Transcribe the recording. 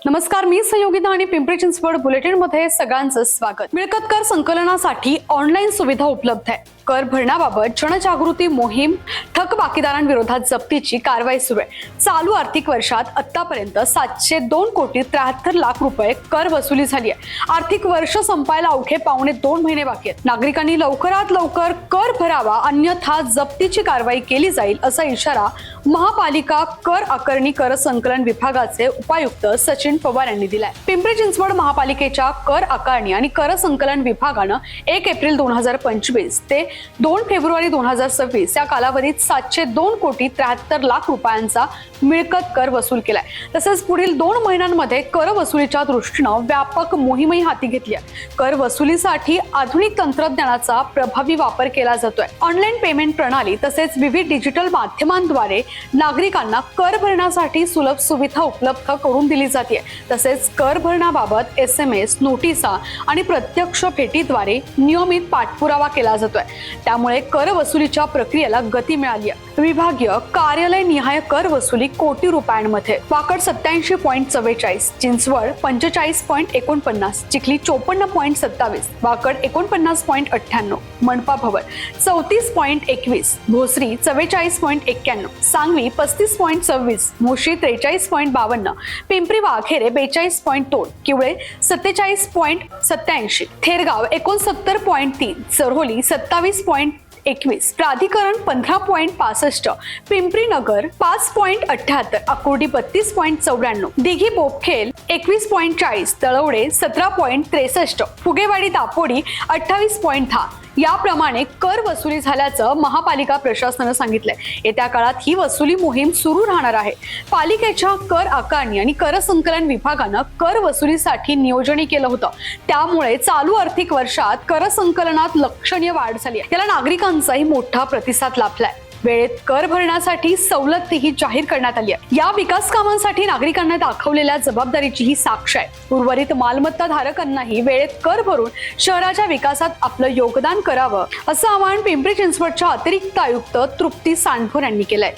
नमस्कार, मी संयोगिता आणि पिंपरी चिंचवड बुलेटिन मध्ये सगळ्यांचं स्वागत। मिळकत कर संकलनासाठी ऑनलाईन सुविधा उपलब्ध आहे। कर भरण्याबाबत जनजागृती मोहीम, थकबाकीदारांविरोधात जप्तीची कारवाई सुरू आहे। चालू आर्थिक वर्षात आतापर्यंत 702,73,00,000 रुपये कर वसुली झाली आहे। आर्थिक वर्ष संपायला अवघे 2.25 महिने बाकी आहेत। नागरिकांनी लवकरात लवकर कर भरावा, अन्यथा जप्तीची कारवाई केली जाईल असा इशारा महापालिका कर आकारणी कर संकलन विभागाचे उपायुक्त सचिन पवार यांनी दिलाय। पिंपरी चिंचवड महापालिकेच्या कर आकारणी आणि कर संकलन विभागानं 1 एप्रिल 2025 ते 2 फेब्रुवारी 2026 या कालावधीत 702,73,00,000 रुपयांचा मिळकत कर वसूल केलाय। तसेच पुढील 2 महिन्यांमध्ये कर वसुलीच्या दृष्टीनं व्यापक मोहीमही हाती घेतली आहे। कर वसुलीसाठी आधुनिक तंत्रज्ञानाचा प्रभावी वापर केला जातोय। ऑनलाईन पेमेंट प्रणाली तसेच विविध डिजिटल माध्यमांद्वारे नागरिकांना कर भरण्यासाठी सुलभ सुविधा उपलब्ध करून दिली जाते। तसेच कर भरण्याबाबत SMS, नोटिसा आणि प्रत्यक्ष भेटीद्वारे नियमित पाठपुरावा केला जातोय। त्यामुळे कर वसुलीच्या प्रक्रियेला गती मिळाली आहे। विभागीय कार्यालय निहाय कर वसुली कोटी रुपयांमध्ये वाकड 87.44, चिंचवड 45.49, चिखली 54.27, वाकड 49.98, मनपा भवन 34.21, भोसरी 44.91, सांगवी 35.26, मोशी 43.52, पिंपरी वाघेरे 42.2, किवळे 47.87, थेरगाव 69.3, चरोली 27.21, प्राधिकरण 15.65, पिंपरी नगर 5.78, अकोर्डी 32.94, दिघी बोपखेल 21.40, तळवडे 17.63, फुगेवाडी दापोडी 28.10 याप्रमाणे कर वसुली झाल्याचं महापालिका प्रशासनानं सांगितलंय। येत्या काळात ही वसुली मोहीम सुरू राहणार आहे। पालिकेच्या कर आकारणी आणि कर संकलन विभागानं कर वसुलीसाठी नियोजन केलं होतं। त्यामुळे चालू आर्थिक वर्षात कर संकलनात लक्षणीय वाढ झाली आहे। याला नागरिकांचाही मोठा प्रतिसाद लाभलाय। वेळेत कर भरण्यासाठी सवलतही जाहीर करण्यात आली आहे। या विकास कामांसाठी नागरिकांना दाखवलेल्या जबाबदारीची ही साक्ष आहे। उर्वरित मालमत्ता धारकांनाही वेळेत कर भरून शहराच्या विकासात आपलं योगदान करावं असं आवाहन पिंपरी चिंचवडच्या अतिरिक्त आयुक्त तृप्ती सांडभोर यांनी केलंय।